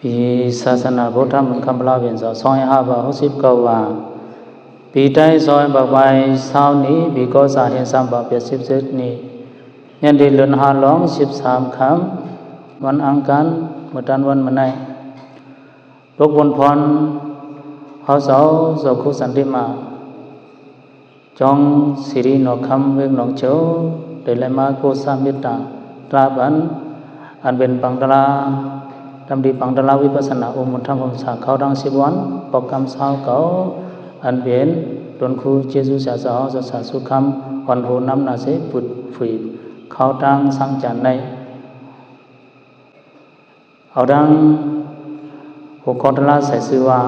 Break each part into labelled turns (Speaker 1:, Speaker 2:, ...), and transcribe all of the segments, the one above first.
Speaker 1: ปีศาสนาพุทธมันคำลาเป็นซอยหาบา60 กว่าปีใต้ซอยบางใบเศร้านี้ปีก็สาเหตุ3 บา80 นี้ยันดีเลือนหาล้อง13 คำวันอังคารเมื่อตันวันมันไหนลูกบนพรเขาเสาคุสันติมาจองสิรินกคำเวงนกเจ้าเดลมาโกสามิตาตราบันอันเป็นปังตราทำดีปังตราวิปัสสนาอุมุนธรรมสาเขาดัง10 วันปกกรรมสาวเก่าอันเป็นตนครูเจสุสาสาวสาสุคำวันโหน้ำนาเสปุดฝีเขาดังสังจันในเขาดังหกข้อตราใส่ซื้อว่า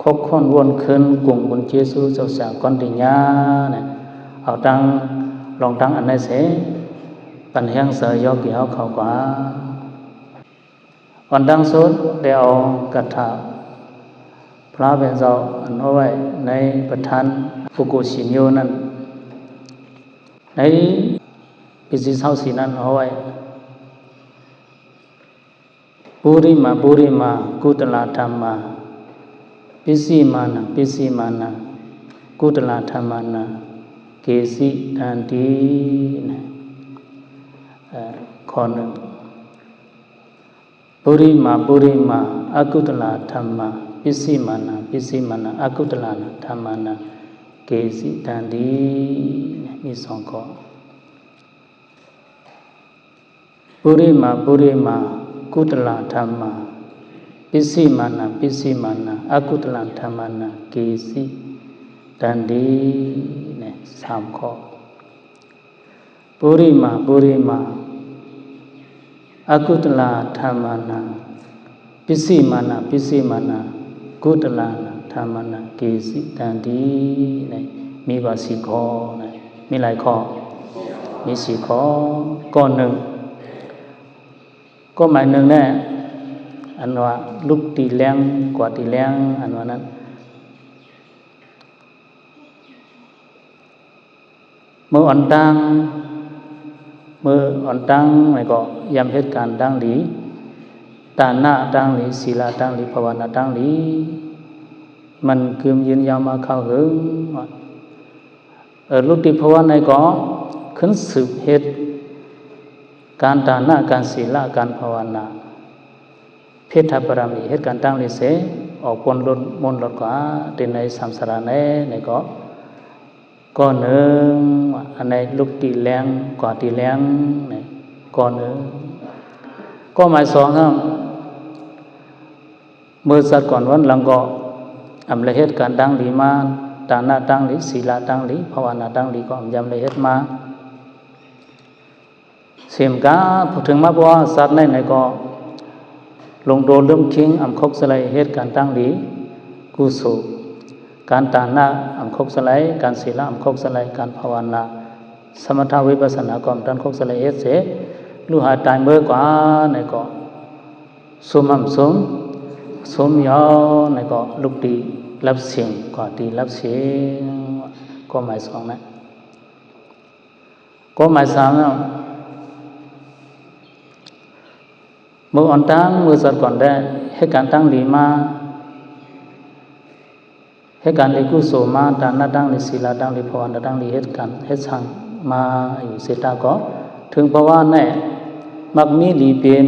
Speaker 1: คบคนวนคืนกลุ่มบุญเจสุเจ้าสาวก้อนติญาเนี่ยเอาดังลองดังอันไหนเสปัญญาเสยยอกี่เขากว่าวันดังสุดได้เอากระถาพระเป็นเจ้าอันเอาไว้ในประธานปุกุชิโยนั้นในปิสิเศร้าสีนั้นเอาไว้ปุริมากุตลาธรรมาปิสิมานะกุตลาธรรมานะเกสิดันตินะข้อหนึ่งปุริมาอกุตลาธรรมาปิสิมานะอกุตลาธรรมานะเกสิดันติมี2 ข้อปุริมากุตลาธรรมาปิสิมานะอกุตลาธรรมานะเกสิดันติเนี่ย3 ข้อปุริมาอกุตลาธรรมานะปิสิมานะกุตลาธรรมานะเกสิดันติเนี่ยมีว่า4 ข้อนะมีหลายข้อมี4 ข้อข้อหนึ่งก็หมายหนึ่งแน่อันว่าลุกตีแรงกว่าตีแรงอันว่านั้นเมื่ออ่อนตังไม่ก็ยำเหตุการณ์ดังนี้ตาหน้าดังนี้ศีลาดังนี้ภาวนาดังนี้มันคืมยืนยาวมาเข้าหึงลุกตีภาวนาก็ขึ้นสืบเหตุการตาหน้าการศีลาการภาวนาเพศปรามีเหตุการณ์ตั้งลิเสออกปนลดมนลดกว่าติในสัมสารในก็หนึ่งอันในลุกตีแรงกว่าตีแรงเนี่ยก็หนึ่งก็หมาย2ครับเมื่อสัตว์ก่อนวันหลังก็อำละเหตุการณ์ตั้งลีมาตาหน้าตั้งลีศีลาตั้งลีภาวนาตั้งลีก็ยำละเหตุมาเสียมกาพูดถึงมาว่าสัตว์ในก็ลงโดนเริ่มคิงอำคกสลายเหตุการณ์ตั้งดีกุศลการตาหน้าอำคกสลายการศีลอำคกสลายการภาวนาสมถะวิปัสสนาก็ดันคกสลายเหตุเสลูหาตายเมื่อกว่าในก็สมยอในก็ลุกดีรับเสียงกว่าดีรับเสียงก็หมาย2นะก็หมาย3นะเมื่ออ่อนตั้งเมื่อสัตว์ก่อนได้ให้การตั้งดีมาให้การเลกุโสมาตาหน้าตั้งลิศีลาตั้งลิภาวนาตั้งลิเหตุการเหตุสั่งมาอยู่เสตาก็ถึงเพราะว่าแน่มักมีลีเป็น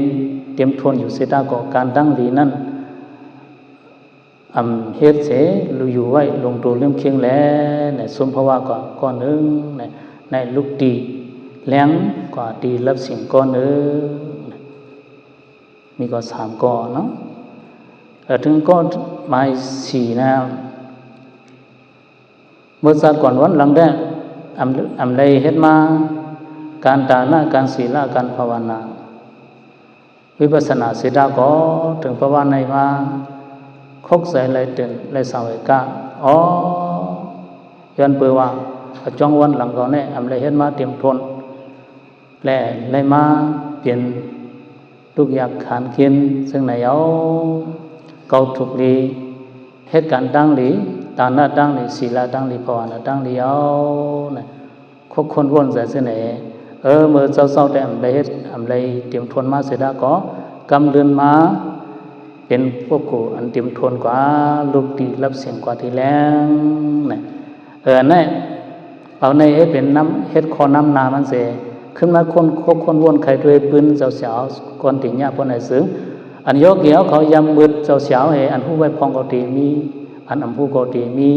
Speaker 1: เตรียมทวนอยู่เสตาก็การตั้งดีนั้นเหตุเสลุอยู่ไว้ลงตัวเรื่องเคียงแล้วในสมภาวะก็หนึ่งในลุกตีแรงกว่าตีรับสิ่งก็หนึ่งมีก็3 ข้อเนาะถึงก็หมาย4นะเมื่อสัตว์ก่อนวันหลังได้อำเลยเฮ็ดมาการตาหน้าการศีลาการภาวนาวิปัสสนาเสดาก็ถึงภาวนามาคกใส่เลยตื่นเลยสาวกะย้อนเปื่อว่าจ้องวันหลังก็เนี่ยอำเลยเฮ็ดมาเตรียมทนและเลยมาเปลี่ยนทุกอยากขานเคียนซึ่งในเอาเกาถูกดีเหตุการณ์ตั้งหลีตาหน้าตั้งหลีศีลาตั้งหลีภาวนาตั้งหลีเอาเนี่ยคบคนวนใส่เสน่ห์เมื่อเศร้าแต่อำไรเตรียมทนมาเสร็จแล้วก็กำเดินมา เป็นพวกกูอันเตรียมทนกว่าลูกตีรับเสียงกว่าที่แล้วเนี่ยนี่เอาในเฮ็ดเป็นน้ำเฮ็ดคอน้ำนามันเสขึ้นมาคนวนใครด้วยปืนเจ้าเสียวก่อนติญญาพวกไหนซึ้งอันยกเกี่ยวเขายำมืดเจ้าเสียวอันผู้ไว้พองก็ตีมีอันอำผู้ก็ตีมี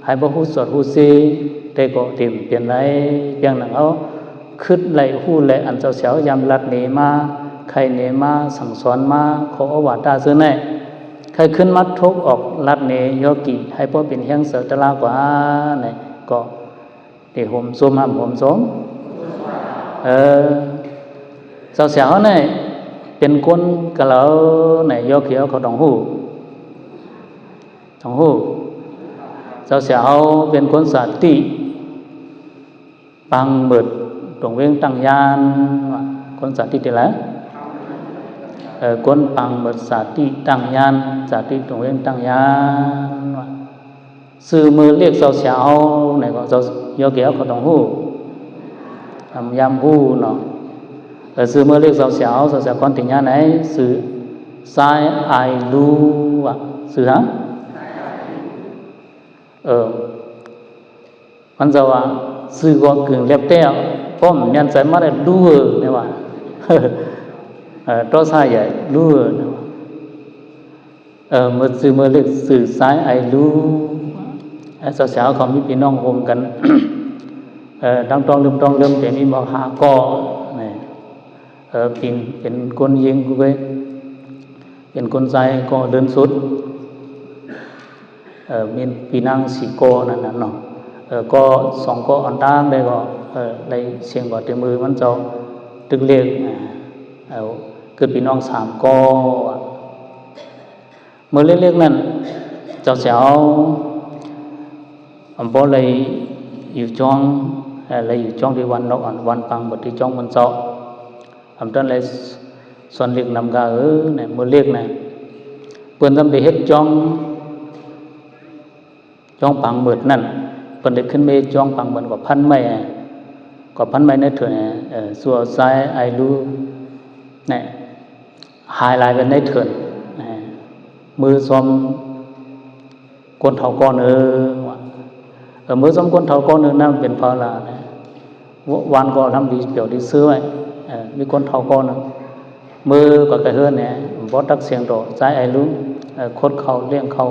Speaker 1: ให้บ่ฮู้สอดฮู้ซีได้ก็ติเปลี่ยนไรเพียงนั้นเอาขึ้นไหลฮู้ไหลอันเจ้าเสียวยำลัดหนีมาใครหนีมาสั่งสอนมาขออวาตาซื้อแน่ใครขึ้นมัดทุกออกลัดหนีโยกิให้พวกเป็นเฮียงเสือตะลากว่าเนี่ยก็ได้ห่มซุ่มห่มสมเจ้าเสียวเนี่ยเป็นคนกะเหลาเนี่ยโยกิเขาต้องฮู้เจ้าเสียวเป็นคนสาติปังเบิดตรงเว้งตั้งยานคนสาติแล้วคนปังเบิดสาติตั้งยานสาติตรงเว้งตั้งยานสื่อมือเรียกเจ้าเสียวเนี่ยก็เจ้าโยเกียวเขาต้องฮู้ทำยามฮู้เนาะสื่อมือเรียกเจ้าเสียวคนติญญาไหนสื่อสายไอรูสื่อฮะมันจะว่าสื่อก็กึ่งเล็บเต้าเพราะมันยันใจมาได้ดูเนี่ยว่าตัวสายใหญ่ดูเนี่ยเมื่อสื่อเมื่อเรียกสื่อสายไอรู้สาวๆเขามีพี่น้องโฮมกันดังตองลืมแต่มีบอกหาก่อเนี่ยเป็นคนยิงกูไปเป็นคนใจก็เดินสุดมีปีนังสีโกนั่นน่ะเนาะก็สองก็อันตามได้ก็ได้เสียงก็เต็มมือมันเจ้าตึกเล็กเกิดปีน้องสามก็เมื่อเล็กๆนั่นเจ้าเสียวอำบ่เลยอยู่จ้องเลยอยู่จ้องที่วันนกอันวันปังบทที่จ้องมันเจ้าอำต้นเลยส่วนเล็กนำกาเนี่ยเมื่อเล็กเนี่ยเปิ้นทำได้เฮ็ดจ้องปังเบิดนั่นเปิ้นได้ขึ้นเมจ้องปังเบิดกว่าพันไม้ในเถื่อนสัวซ้ายไอรู้เนี่ยหายลายเป็นในเถื่อนมือซ้อมก้นเท่าก้อนมือซ้อมก้นเท่าก้อนนั่นเป็นเพราะอะไรนะวันก็ทำดีเปลี่ยวดีซื้อไว้มีก้นเท่าก้อนมือก็กระเฮือนเนี่ยบอตักเสียงโดซ้ายไอรู้โคตรเขาเลี้ยงเขา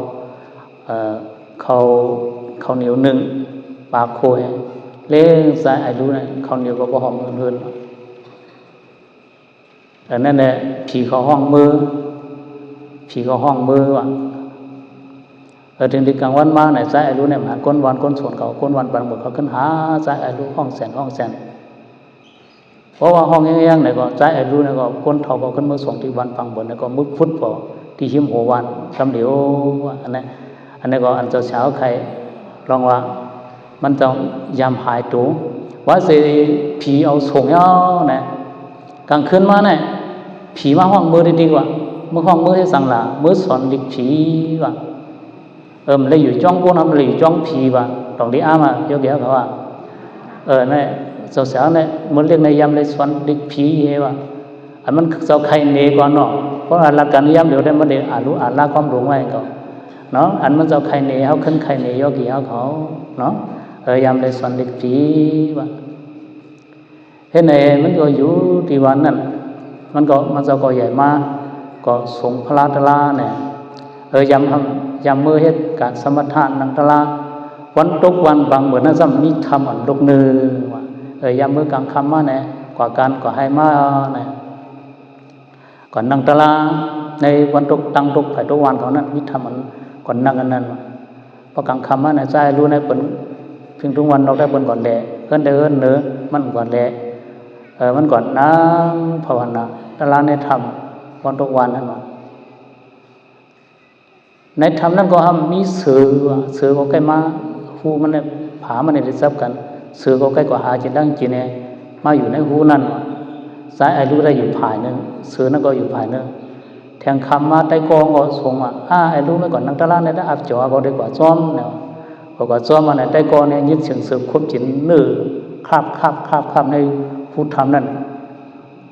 Speaker 1: เหนียวหนึ่งปากโคยเลี้ยงซ้ายไอรู้เนี่ยเขาเหนียวก็หอมเงินนั่นแหละผีเขาห้องมือว่ะถึงที่กลางวันมาเนี่ยซ้ายไอรู้เนี่ยมาก้นวันก้นส่วนเขาก้นวันปันหมดเขาขึ้นหาซ้ายไอรู้ห้องแสนเพราะว่าห้องแง่ๆเนี่ยก็ซ้ายไอรู้เนี่ยก็ก้นเท่าก็ขึ้นมือส่งที่วันปังบนเนี่ยก็มึกฟุตพอที่หิมหัววันกำเดียวอันนี้ก็อันเจ้าเช้าใครลองว่ามันจะยามหายตัวว่าสิผีเอาส่งเอาเนี่ยกลางคืนมาเนี่ยผีมาห้องมือดีกว่ามือห้องมือให้สั่งละมือสอนดิกผีว่ามันเลยอยู่จ้องพวกนั้นเลยอยู่จ้องผีว่าตรงนี้มาเยอะแยะเขาว่าเนี่ยเสาวๆเนี่ยมันเรียกในยามเลยสอนดิกผีว่าอันมันเจ้าใครเนก่อนเนาะเพราะหลักการยามเดี๋ยวได้มันเดี๋ยวรู้ละความรู้ไว้ก็เนาะอันมันเจ้าใครเนเขาขึ้นใครเนโยกีเขาเนาะยามเลยสอนดิกผีว่าเห็นไหนมันก็อยู่ที่วันนั้นมันจะก็ใหญ่มากก็ส่งพระตลาเนี่ยยามมือเฮ็ดการสมถะนังตลาวันตกวันบางเหมือนนั้นซ้ำมีทำอันลกนึงว่ายามมือกลางค่ำมาเนี่ยกว่าการก็ให้มาเนี่ยก่อนนังตลาในวันตกตั้งตกไผตกวันเขานั้นมีทำอันก่อนนั่งกันนั้นพอกลางค่ำมาเนี่ยใจรู้ในเปิ้นเพียงทุกวันเราได้เปิ้นก่อนแลเอิ้นเนื้อมันก่อนแลมันก่อนนั่งภาวนาตลาในธรรมวันทุกวันนั่นว่าในธรรมนั้นก็มีเสือก็ใกล้มาหูมันเนี่ยผามันเนี่ยได้ซับกันเสือก็ใกล้กว่าหาจิตดังจิตเนี่ยมาอยู่ในหูนั่นสายไอรู้ได้อยู่ภายนึงเสือนั่นก็อยู่ภายนึงแทงคำมาใต้กองก็ส่งไอรู้ไม่ก่อนนั่งตลาเนี่ยได้อับจ่อก็ได้กว่าซ้อมเนี่ยก็ซ้อมมาเนี่ยใต้กองเนี่ยยึดเสียงเสือควบจิตนื้อคาบในพูดทำนั่น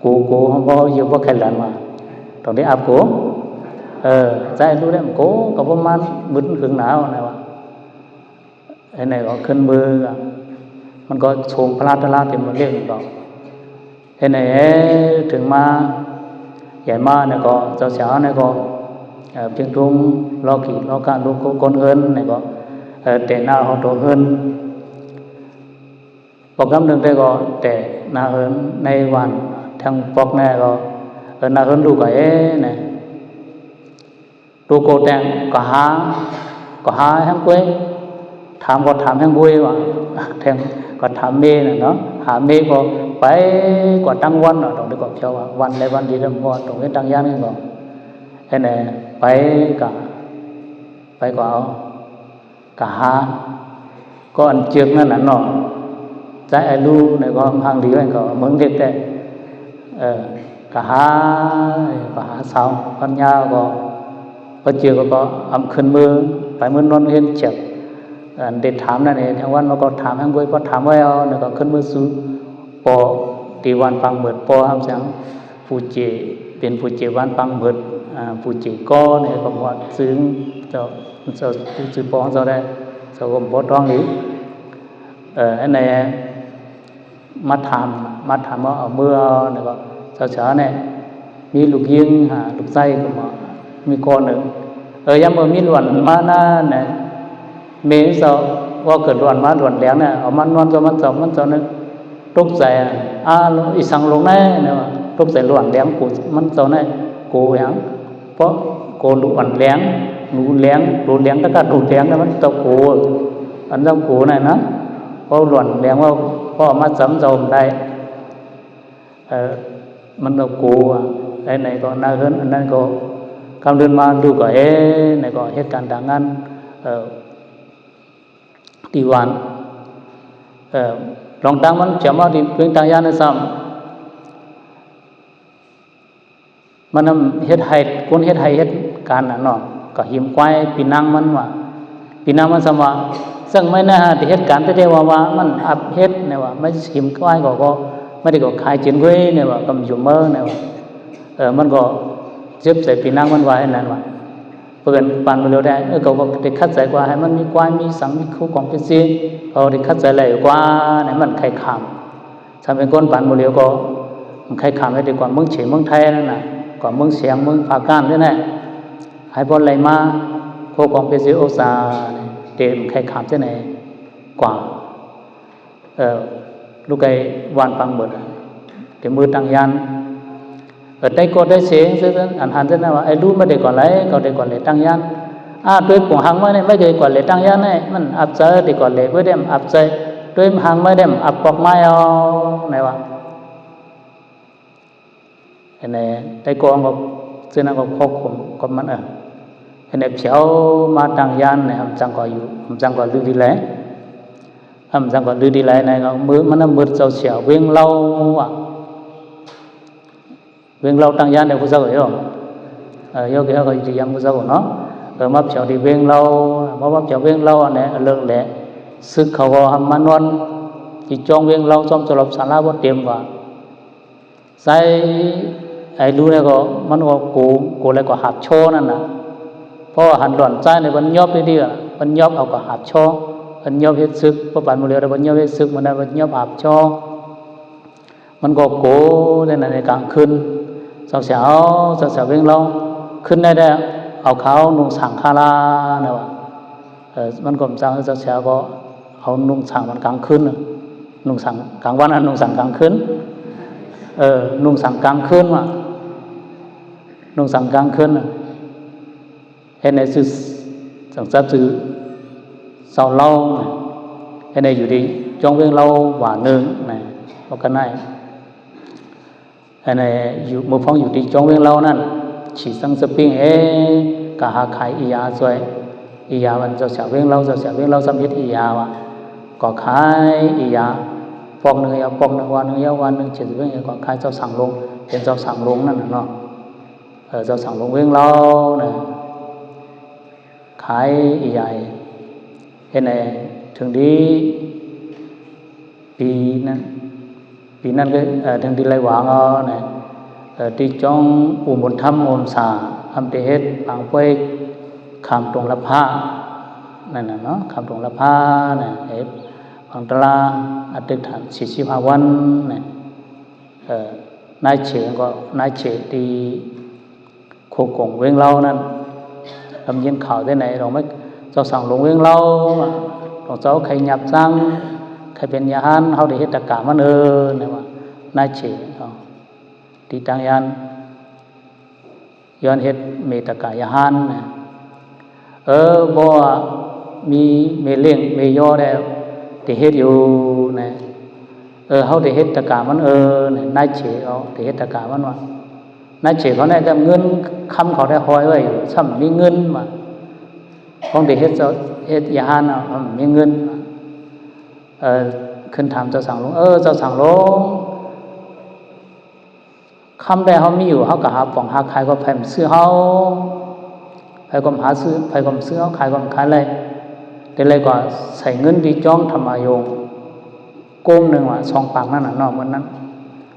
Speaker 1: กูเขาบอกอยู่ว่าใครหลานมาตรงนี้อับกู ใจรู้ได้โก้กับประมาณมึนขึงหนาวนะวะไอ้ไหนก็ขึ้นมือมันก็โฉงพลาดพลาดเต็มหมดเรื่องก็ไอ้ไหนถึงมาใหญ่มาเนี่ยก็เจ้าสาวเนี่ยก็เพียงทุ่งรอขี่รอการลูกคนเฮินเนี่ยก็เตะหน้าเขาโตเฮินปกำหนึ่งได้ก็แต่หน้าเฮินในวันทางปอกแน่ก็หน้าเฮินดูก็เนี่ยดูโกแดงก็หาแห้งกุ้ยถามก็ถามแห้งกุ้ยว่ะแทงก็ถามเมย์เนาะหาเมย์ก็ไปกว่าตั้งวันตรงนี้ก็เชียววันในวันดีเริ่มวันตรงนี้ตั้งย่านนี่ก็ไอ้เนี่ยไปก็เอาก็หาก็อันเจือกนั่นน่ะเนาะใจไอ้ลูเนี่ยก็ห่างดีไว้ก็เหมือนเด็กแต่ก็หาสาวปัญญาก็พอเจอก็อำขึ้นมือไปมือนอนเห็นเจ็บเด็ดถามนั่นเองทั้งวันมันก็ถามทั้งกุ้ยก็ถามไว้เอาเนี่ยก็ขึ้นมือสู้ปอตีวันปังเหมือดปอทำเสียงผู้เจเป็นผู้เจวันปังเหมือดผู้เจก้อเนี่ยก็หมดซึ้งเจ้าซื้อปอเจ้าได้เจ้าก็บ่ต้องหรืออันไหนมาถามว่าเอามือเนี่ยก็เช้าเนี่ยมีลูกยิงลูกไส้ก็มามีก้อนหนึ่งยังบ่มีหลวนมาหน้าเนี่ยเมย์ว่าเกิดหลวนมาหลวนแหลงเนี่ยเอามันนอนมันนึกทุกใส่อีสังลงแน่เนี่ยว่าทุกใส่หลวนแหลงกูมันเจ้าเนี่ยกูอย่างเพราะกูหลวนแหลงหนูแหลงถ้าก็หนูแหลงเนี่ยมันเจ้ากูอันเจ้ากูเนี่ยนะเพราะหลวนแหลงว่าพ่อมาสำเจ้าได้มันเจ้ากูไอ้ไหนก็น่าเฮินอันนั้นก็คำเดินมาดูก็ในก็เหตุการณ์ต่างกันที่วันลองตั้งมันจะมาที่เพียงต่างยานซ้ำมันเหตุให้คนเหตุการณ์น่ะเนาะก็หิมควายปีนังมันว่าปีนังมันสมว่าซึ่งไม่น่าที่เหตุการณ์ที่ว่ามันอับเหตุเนี่ยว่าไม่หิมควายก็ไม่ได้ก็ขายจินเว้ยเนี่ยว่ากำจุ่มเมื่อเนี่ยว่ามันก็เจ็บใส่ปีนังมันไว้นั่นว่าเปิดปันมาเร็วได้ก็ได้คัดใส่กว่าให้มันมีควายมีสังมีคู่ของเป็นซีได้คัดใส่เลยกว่าเนี่ยมันใครขำถ้าเป็นก้นปันมาเร็วก็มันใครขำให้ดีกว่าเมืองเฉียงเมืองไทยนั่นน่ะกว่าเมืองเสียงเมืองภาคกลางนี่แหละให้บอลไหลมาคู่ของเป็นซีโอซาเดี๋ยวใครขำที่ไหนกว่าลูกไก่วันปังเบิดเดี๋ยวมือตั้งยันได้ก็ได้เสียงซึ่งอันหันซึ่งว่าไอ้รู้ไม่ได้ก่อนเลยก็ได้ก่อนเลยตั้งยันด้วยปุ่งหางไม่ได้ไม่เคยก่อนเลยตั้งยันเนี่ยมันอับใจได้ก่อนเลยไม่ได้อับใจด้วยหางไม่ได้อับปอกไม้เอาไหนวะไอ้เนี่ยได้กองก็ซึ่งนั่นก็ควบคุมก็มันไอ้เนี่ยเฉียวมาตั้งยันเนี่ยจังก็อยู่จังก็ลือดีเลยจังก็ลือดีเลยเนี่ยก็มือมันมือเจ้าเฉียวเวียงเล่าเวงเราตั้งยันในภาษาเหรอยกเกี่ยวกับที่ยังภาษาเนาะมาเฉาที่เวงเรามาเฉาเวงเราเนี่ยเลิกแหละซึกเขาก็ทำมันวันที่จองเวงเราจอมสลบสาราบ่เต็มกว่าใส่ไอ้รู้เนี่ยก็มันก็กูเลยก็หับโชนั่นน่ะเพราะหันหล่อนใจในวันยอบดีๆวันยอบเอาก็หับโชวันยอบเฮ็ดซึกพอปานมื้อเดียววันยอบเฮ็ดซึกมันได้วันยอบหับโชมันก็โกในกลางคืนสาวเวงเราขึ้นได้เอาเขานุ่งสังคาราเนี่ยว่ามันก็สาวก็เอานุ่งสังมันกลางคืนนุ่งสังกลางวันนุ่งสังกลางคืนนุ่งสังกลางคืนว่ะนุ่งสังกลางคืนเห็นในสื่อสังสื่อสาวเราเห็นในอยู่ดีจงเวงเราหวานหนึ่งนะว่ากันได้ไอ้เนี่ยอยู่มือพ้องอยู่ที่จงเวงเรานั่นฉีดสังสปริงกะหาขายอียาสวยอียามันจะเสียเวงเราสำเร็จอียาวะก็ขายอียาปอกหนึ่งวันหนึ่งเจ็ดเวงก็ขายเจ้าสั่งลงเป็นเจ้าสั่งลงนั่นเนาะเจ้าสั่งลงเวงเราเนี่ยขายอียาไอ้เนี่ยถึงดีปีนั้นก็ถึงดีไรหวังเนี่ยที่จงอุบลธรรมอุบลสา ทำเตเฮ็ดบางป่วยคำตรงละผ้านั่นน่ะเนาะคำตรงละผ้าน่ะเฮ็ดบางตลาอธิษฐาน45วันน่ะนายเฉยก็นายเฉยตีโคกงเวงเล่านั่นลำเย็นข่าวได้ไหนเราไม่เจ้าสั่งลงเวงเล่าเราเจ้าใครหยับจังใครเป็นยาฮันเขาได้เฮ็ดตะกะมันเนี่ยว่านายเฉยตีตังยันย้อนเฮ็ดเมตกายหันนะบ่มีเมเลี้ยงเมย่อแล้วที่เฮ็ดอยู่นะเฮาได้เฮ็ดตะกามันนะนายเฉเอาได้เฮ็ดตะกามันว่านายเฉเขาได้แต่เงินคำเขาได้ห้อยไว้ซ้ำมีเงินว่าของได้เฮ็ดยาหันมีเงินขึ้นถามเจ้าสั่งลงเจ้าสั่งลงคำได้เขามีอยู่เขาก็หาป่องหาขายก็แผ่นซื้อเขาไปก็หาซื้อไปก็ซื้อเขาขายก็ขายเลยแต่เลยก็ใส่เงินดีจ้องธรรมายงก้มหนึ่งว่ะ2 ปากนั่นน่ะนอกมันนั้น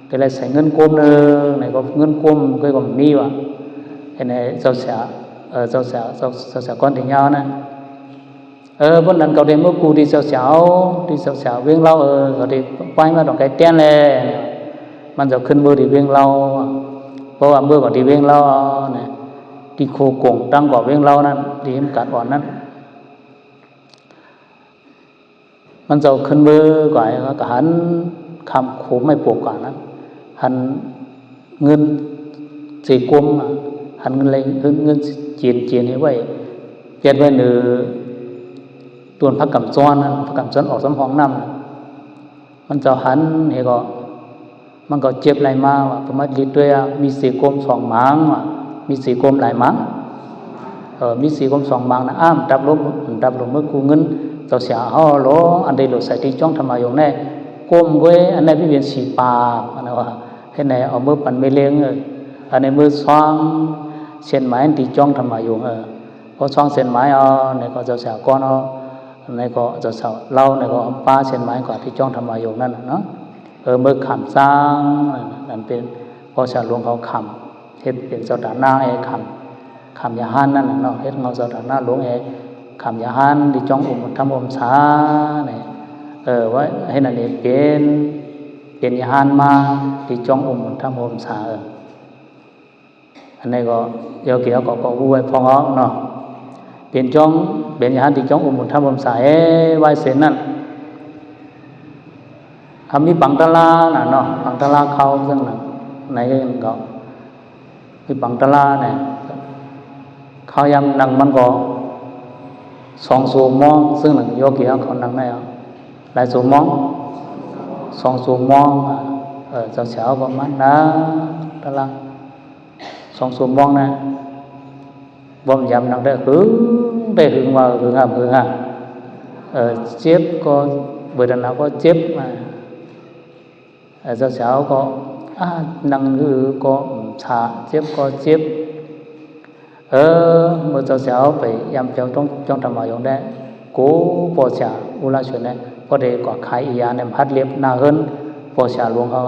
Speaker 1: แต่เลยใส่เงินก้มหนึ่งไหนก็เงินก้มก็มีว่ะไอ้ไหนเจ้าเสียก้อนถึงยาวนะบนนั้นเขาได้เมื่อกูดีเจ้าเสียเวียงเล่าเขาได้ไปมาตรงไกลเตี้ยนเลยมันจะขึ้นมือดีเวียงเราเพราะว่ามือก่อนดีเวียงเราเนี่ยดีโคกงตั้งก่อเวียงเรานั้นดีมกัดอ่อนนั้นมันจะขึ้นมือก่อนก็หันคำขู่ไม่ปลูกก่อนนั้นหันเงินสีกลมหันเงินอะไรเงินเจียนให้ไว้เจียนไว้หนึ่งตัวพักกำซ้อนพักกำซ้อนออกสมองน้ำมันจะหันให้ก็มันก็เจ็บไหลมาว่าประมาณลิตรด้วยมีสีกลม2 มังว่ะมีสีกลมหลายมังมีสีกลม2 มังนะดับลมเมื่อกูเงินเจ้าเสียห่อโลอันใดโลใส่ที่จ้องทำมาอยู่แน่กลมเว้ยอันไหนพี่เวียนสีปากอันนั้นว่าให้ไหนเอามือปั่นไม่เลี้ยงอันในมือซ้องเส้นไม้ที่จ้องทำมาอยู่พอซ้องเส้นไม้ในก็เจ้าเสียก้อนในก็เจ้าเสียเล่าในก็ป้าเส้นไม้ก่อนที่จ้องทำมาอยู่นั่นเนาะเมื่อขำสร้างนั่นเป็นพอชาหลวงเขาขำเฮ็ดเป็นเจ้าตาหน้าขำยาหันนั่นเนาะเฮ็ดเงาเจ้าตาหน้าหลวงขำยาหันที่จ้องทำสาเนี่ยว่าให้นั่นเป็นยาหันมาที่จ้องทำสาอันนี้ก็เกี่ยวก็รู้ไว้พองเนาะเป็นยาหันที่จ้องทำสาไว้เสร็จนั่นมีปังตะลาน่ะเนาะปังตะลาเขาซึ่งน่ะไหนก็มีปังตะลาเนี่ยเขายำนั่งมันก็2 สูมองซึ่งหนึ่งโยกีเขานั่งได้หลายสูมอง2 สูมองเจ้าเสียวก็มันนะตะลา2 สูมองนะบ่มยำนั่งได้หึงว่าหึงอ่ะเจ็บก็เบื่อหนาวก็เจ็บมาเจ้าสาวก็นั่งก็ชาเจ็บก็เจ็บเมื่อเจ้าสาวไปยำเปียวต้องทำมาอย่างได้กูปอชาอุลาชนเนี่ยพอเด็กก็ขายอียาเนี่ยพัดเล็บหน้าเฮินปอชาหลวงเขา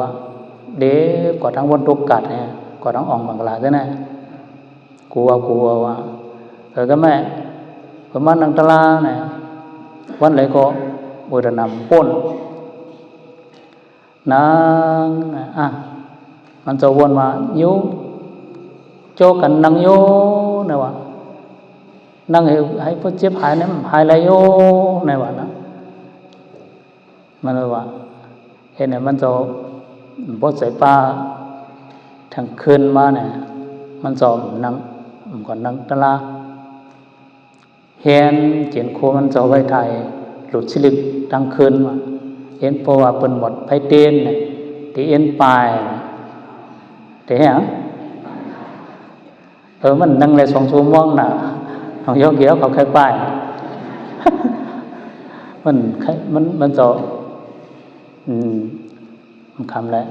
Speaker 1: เด็กก็ทั้งวันตุกกัดเนี่ยก็ทั้งอ่องบังลาด้วยนะกูว่าก็แม่ประมาณนังตะลาเนี่ยวันไหนก็บุรณำป้นนางมันจะวนมายุโจกันนางโยนะวะนางให้พวกเจ็บหายเนี่ยหายไรโยนะวะนะมันเลยว่าเห็นเนี่ยมันจะบดใส่ป้าทางคืนมาเนี่ยมันจะนางก่อนนางตะลาเห็นเจียนโคมันจะไว้ไทยหลุดสิลิบทางคืนมาเอ็นเพราะว่าเป็นหมดไพเต้นเนี่ยที่เอ็นปลายเดี๋ยวมันนั่งเลย2 ชั่วโมงน่ะของโยกีเขาใครป้ายมันจะมันคำแล้ว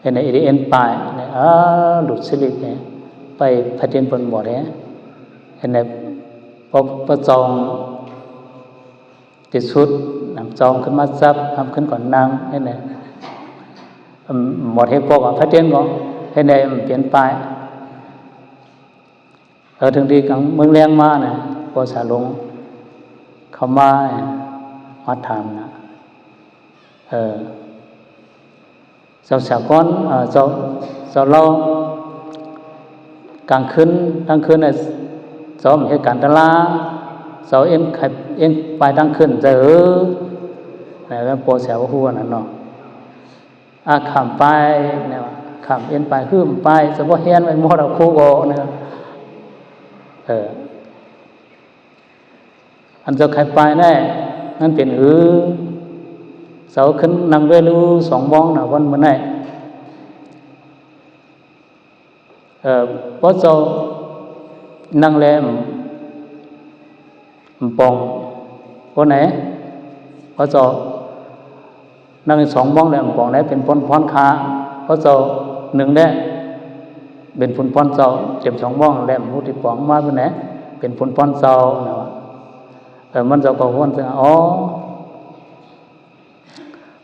Speaker 1: เห็นในเอ็นปลายเนี่ยหลุดสิลิบเนี่ยไปไพเต้นเป็นหมดเนี่ยเห็นในพอประจองติดชุดนำจองขึ้นมาซับทำขึ้นก่อนนางให้ไหนหมดให้พวกพระเจ้าก็ให้ไหนเปลี่ยนไป ถึงที่กังเมืองเลี้ยงมาเนี่ยพอสาลงเขามาถามนะเจ้าสาวก้อนเจ้าเรากลางคืนเนี่ยเจ้าเหตุการณ์ตะลาเจ้าเอ็นไปตั้งคืนจะแล้วพอสาวหัวนั่นเนาะขำไปเนี่ยขำเอ็นไปขึ้นไปเฉพาะเฮียนไปหมดเอาคู่โกเนี่ยอันเจ้าใครไปแน่นั่นเป็นเสาขึ้นนั่งด้วยรู้2 บ้องนะวันเมื่อไหร่เพราะเจ้านั่งแลมปองคนไหนเพราะเจ้านั่ง2 บ้องแลมปองได้เป็นพรคาเพราะเจ้า1ได้เป็นพรเจ้าเจ็บ2 บ้องแลมรู้ที่ปองมาเป็นไหนเป็นพรเจ้านะมันเจ้าก็วนถึง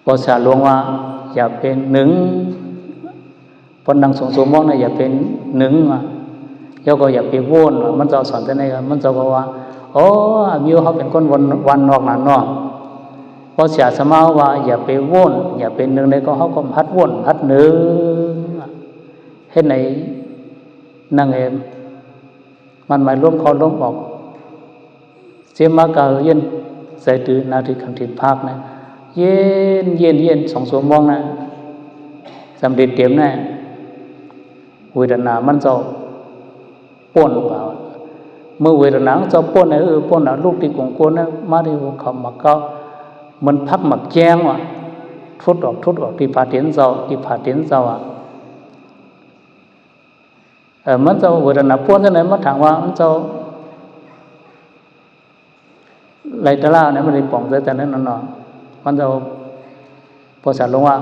Speaker 1: พอสาลวงว่าอย่าเป็น1พอนั่ง2 บ้องเนี่ยอย่าเป็น1เจ้าก็อย่าไปวนมันเจ้าสอนแต่ไหนมันเจ้าก็ว่ามิวเขาเป็นคนวันนอกนั่นเนาะพอเสียสมาว่าอย่าไปวนอย่าเป็น1เลยก็เขาก็พัดวนพัด1เฮ็ดไหนนั่งมันหมายร่วมเขาร่วมออกเสียมากาเย็นใส่ตื่นนาทีขันติภาคนะเย็น2 ชั่วโมงนะสำเร็จเต็มนะเวทนามันเจ้าป่นเปล่าเมื่อเวทนาเจ้าป่นนะป่นนะลูกที่กงโกนนะมาที่หัวเขามาเก้ามันพักหมักแจ้งว่ะทุดออกที่ผาเตียนเจ้ามันเจ้าเวทนาป่นเท่านั้นมาถามว่ามันเจ้าไรตะล่าเนี่ยมันได้ป่องใจแต่นั้นเนาะมันจะพอสารลงว่า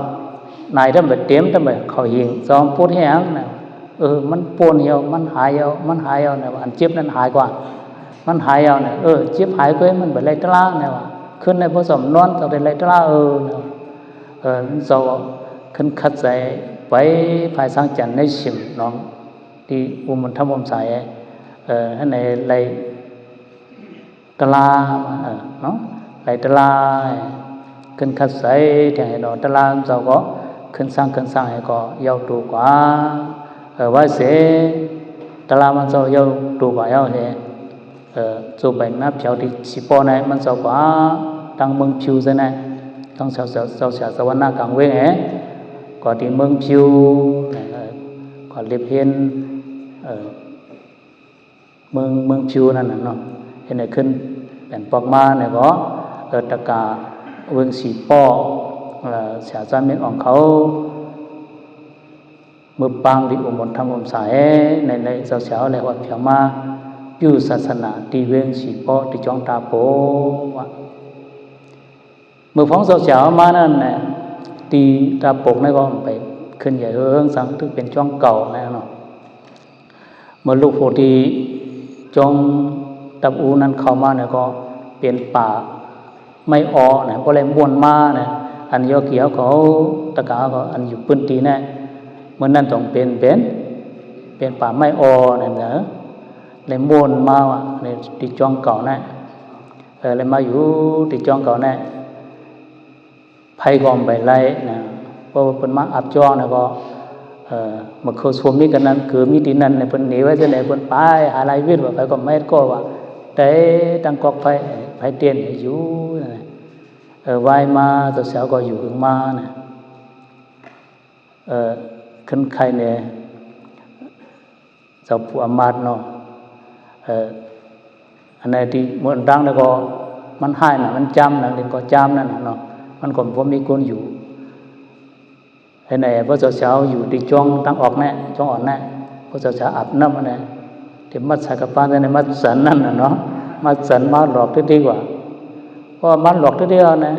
Speaker 1: นายทำแบบเต็มทำแบบเขายิงซ้อมพูดแห้งนะมันปนเหี่ยวมันหายเอาเนี่ยอันเจ็บนั้นหายกว่ามันหายเอาเนี่ยเจ็บหายก็มันแบบไรตะล่าเนี่ยว่าขึ้นในผสมนอนต่อได้ไรตะล่าเนี่ยเราขึ้นคัดใจไปภายสร้างจันในชิมน้องที่อุมันทำอมสายให้ในไรตะลาเนาะไรตะลาขึ้นคัดใส่แทงให้ดอกตะลาเจ้าก็ขึ้นสร้างให้ก็ยาวดูกว่าว่าเสตะลามันเจ้ายาวดูกว่ายาวเฮจูไปนับเฉาที่สิปอnàyมันเจ้ากว่าตั้งเมืองพิวซะนะต้องเจ้าสวรรค์กลางเวงก็ที่เมืองพิวก็เรียบเห็นเมืองพิวนั่นน่ะเนาะเห็นไหนขึ้นเป็นปอกมาเนี่ยก็ตะกาเวงสีปอเสียจานเม็ดของเขามือปังที่อุโมงค์ทำอุโมงค์สายในเสียวเลยว่าเพียงมาอยู่ศาสนาที่เวงสีปอที่จองตาโปว่ามือฟ้องเสียวมานั่นเนี่ยตีตาปกนี่ก็ไปขึ้นใหญ่สังถึงเป็นช่องเก่านะเนาะเมื่อลูกโพธิจองตับอูนั้นเข้ามาเนี่ยก็เป็นป่าไม่ออเนี่ยก็เลยม้วนมาเนี่ยอันยอเกี่ยวเขาตะกาก็อันอยู่ปืนตีเนี่ยเมื่อนั้นต้องเป็นป่าไม่ออเนี่ยนะเลยม้วนมาว่ะในติจองเก่าเนี่ยเลยมาอยู่ติจองเก่าเนี่ยไพ่กอมไปไล่นะเพราะเป็นมาอับจองเนี่ยก็มาเขาสวมนี่กันนั้นคือมีที่นั้นเนี่ยเป็นหนีไว้จะไหนเป็นไปหาลายวิทย์ว่าไปก็ไม่ก็ว่าแต่ตั้งกอกไฟเตียนอยู่วายมาตัวเสาก็อยู่ถึงมาเนี่ยขึ้นใครเนี่ยเจ้าผู้อามาตย์เนาะอันไหนที่มันดังแล้วก็มันให้น่ะมันจำน่ะเรียนก็จำนั่นน่ะเนาะมันก็บ่มีคนอยู่ไอ้ไหนพระเจ้าเสาอยู่ที่จ้องตั้งออกแน่จ้องอ่อนแน่พระเจ้าเสาอาบน้ำอันไหนที่มัดสักกะปานในมัดสันนั่นน่ะเนาะมัดสันมาหลอกได้ดีกว่าเพราะมันหลอกได้เดียวนะ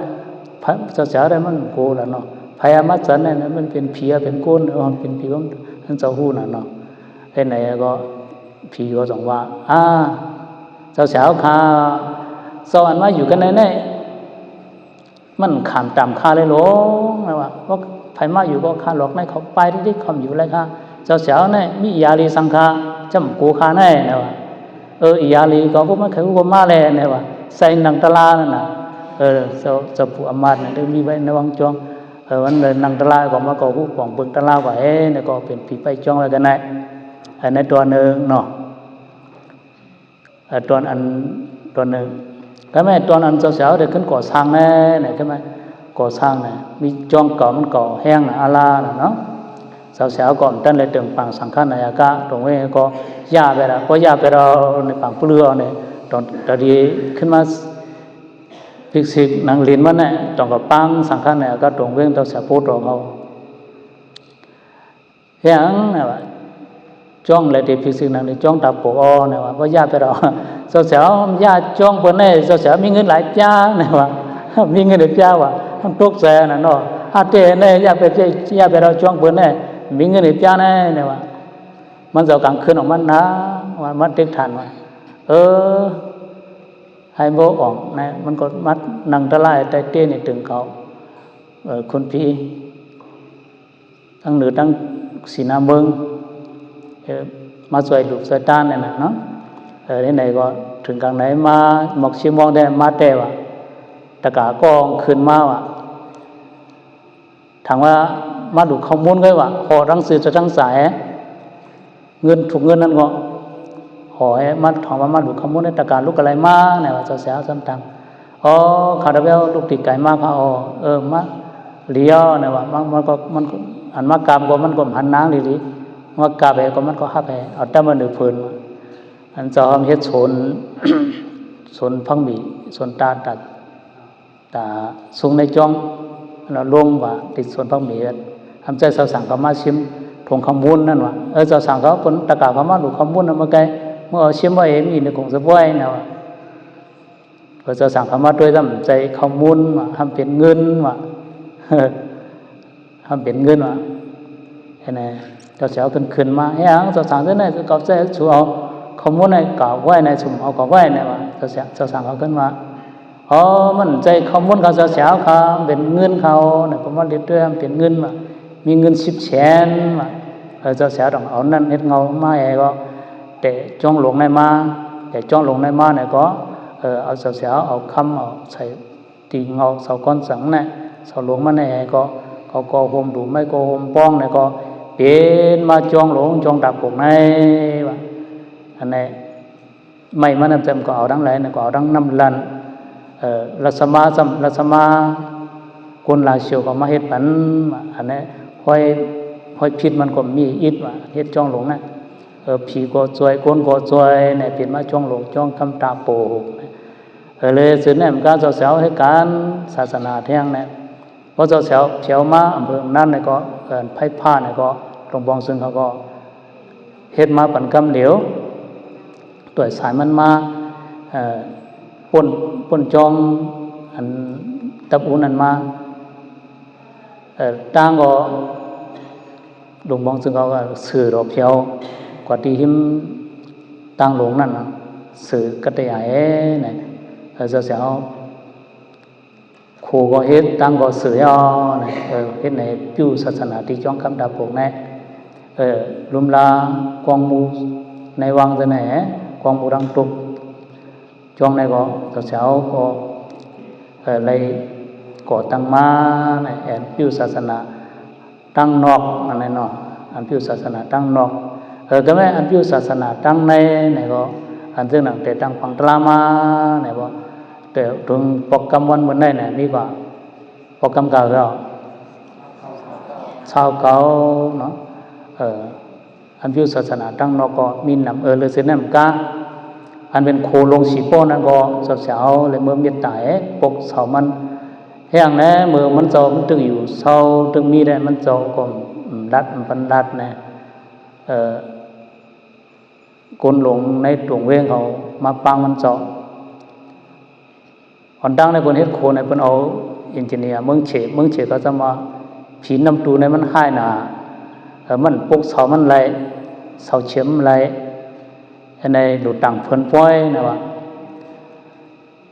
Speaker 1: พระเจ้าเสาได้มันโกล่ะเนาะพยามัดสันเนี่ยมันเป็นผีเป็นโกนเป็นผีของท่านเจ้าฮู้น่ะเนาะไอ้ไหนก็ผีก็ส่งว่าเจ้าเสาข้าสอนมาอยู่กันไหนมันขามต่ำข้าเลยหลงนะว่าเพราะไผมาอยู่ก็ข้าหลอกในเขาไปที่คำอยู่เลยค่ะเจ้าเสาเนี่ยมียาลีสังฆาจำกูข้าแน่นะว่า อียาลีก็พวกมันเคยพวกมาเลยเนี่ยว่าใส่หนังตะลานั่นน่ะจะผู้อมาตย์เนี่ยได้มีไว้ในวังจองวันเลยหนังตะลาก็มาก็ผู้ของเบิ่งตะลาว่าเนี่ยก็เป็นผีไปจองไว้กันได้อันในตัวนึงเนาะตัวอันตัวนึงก็แม่ตัวอันเสาๆได้ขึ้นก่อสร้างแน่เนี่ยก็แม่ก่อสร้างเนี่ยมีจองก่อมันก่อแห้งน่ะอาลาน่ะเนาะเสาๆก่อนตั้นเลยตึงปังสังฆนายกะตรงเว้ก็ย่าไปละก็ย่าไปเราในปังเปลือกเนี่ยตอนตอนนี้ขึ้นมาภิกษุนางลินมันเนี่ยตรงกับปังสังฆนายกะตรงเว้ต้องเสียพูดตรงเขาอย่างเนี่ยว่าจ้องเลยที่ภิกษุนางนี่จ้องตาโปอเนี่ยว่าก็ย่าไปเราเสาๆย่าจ้องคนเนี่ยเสาๆมีเงินหลายจ้าเนี่ยว่ามีเงินหลายจ้าว่าทำทุกข์แสนน่ะเนาะอาเจเนี่ยย่าไปเราจ้องคนเนี่ยมีเงินอีกจ้าแน่เนี่ยว่ามันจะกลางคืนออกมันนะว่ามันติ๊กทันว่าให้โบออกนะมันก็มัดนังตะไลใต้เตี้ยนี่ถึงเขาคนพี่ทั้งเหนือทั้งสีนาเมืองมาสวยดุสวยตานเนี่ยนะเนาะที่ไหนก็ถึงกลางไหนมาหมอกชิมองได้มาแต่ว่าตะกากองคืนมาว่ะถามว่ามาดูข้อมูลก็ว่าห่อทั้งสื่อจะทั้งสายเงินถูกเงินนั่นก็ห่อมาถามว่ามาดูข้อมูลในตะการลูกอะไรมาเนี่ยว่าจะเสียซ้ำตังขาดเบลลูกติดไก่มากเขามาเลี้ยวเนี่ยว่ามันก็อันมากราบก็มันก็หันนางดีๆมากราบไปก็มันก็ฮับไปเอาแต่มันหนึ่งพื้นอันจะทำเฮ็ดสนพังบีสนตาตัดตาสูงในจ้องเราลงว่าติดสนพังบีทำใจสาวสั่งเขามาชิมทงคำมุนนั่นวะสาวสั่งเขาคนตะกาเขามาดูคำมุนนั่นเมื่อไงเมื่อชิมว่ามีในกลุ่มสะพ้ายนะวะสาวสั่งเขามาด้วยทำใจคำมุนว่าทำเป็นเงินว่าทำเป็นเงินว่าไอ้เนี่ยเจ้าสาวขึ้นมาไอ้หางสาวสั่งเท่านั้นก็ใจชัวคำมุนในกาบไหวในสุ่มเอากาบไหวเนี่ยว่าสาวสั่งเขาขึ้นมามันใจคำมุนเขาสาวเขาเป็นเงินเขาเนี่ยผมว่าเรียกด้วยเป็นเงินว่ามีเงิน10 แสนว่าเจ้าสาวต้องเอานั่นเฮ็ดเงามาไอ้ก็แต่จ้องหลงในมาแต่จ้องหลงในมาเนี่ยก็เอาสาวเอาคำเอาใส่ตีเงาเสาก้อนสังเนี่ยเสาหลงมาในไอ้ก็เขาก็โฮมดูไม่ก็โฮมป้องเนี่ยก็เป็นมาจ้องหลงจ้องดับปกในว่าอันนี้ไม่มันจำก็เอาดังไรเนี่ยก็เอาดังน้ำลันรัศมาคนลาเชียวก็มาเฮ็ดปันอันนี้ห้อยพิษมันก็มีอิดว่าเฮ็ดจ้องหลงนะผีก็จวยคนก็จวยเนี่ยเป็นมาจ้องหลงจ้องคำตาโปเลยสื่อเนี่ยมันก็เสาให้การศาสนาแท่งเนี่ยเพราะเสาเฉียวมาอำเภอนั่นเนี่ยก็ไผ่ผ้าเนี่ยก็หลวงปองซึ่งเขาก็เฮ็ดมาปั่นกำเหลวตัวสายมันมาป่นจองอันตับอุ่นอันมาตั้งก็หลวงปองซึ่งเขาก็สื่อรอบเพียวกว่าที่หิมตั้งหลวงนั่นสื่อกระต่ายเนี่ยจะเสียครูก็เฮ็ดตั้งก็สื่อเนี่ยเฮ็ดในพิวศาสนาที่จ้องคำดาบปกเนี่ยลุมลากองมูในวังจะไหนกองมูรังตุกจ้องในก็จะเสียก็เลยก่อตั้งมาเนี่ยพิวศาสนาตั้งนอกอันไหนเนาะอันพิวศาสนาตั้งนอกก็ไม่อันพิวศาสนาตั้งในเนี่ยก็อันซึ่งหนังแต่ตั้งปังตรามาเนี่ยก็แต่ถึงปกกรรมวันบนได้เนี่ยนี่ก็ปกกรรมเก่าก็ชาวเก่าเนาะอันพิวศาสนาตั้งนอกก็มีนำเลยเส้นน้ำกาอันเป็นโคลงสีโป้นั่นก็สาวๆเลยเมื่อเมียตายปกเสามันแห้งนะเมื่อมันเจ้ามันตึงอยู่เสาตึงมีได้มันเจ้าก็ดัดปันดัดนะคนหลงในตวงเวงเขามาปังมันเจาะอ่อนดังในคนเฮ็ดโคในคนเอาอินเจเนียร์เมืองเฉก็จะมาผีน้ำตูในมันให้หนามันปกเสามันไหลเสาเฉียมไหลในดูต่างเพิ่นป้อยนะว่า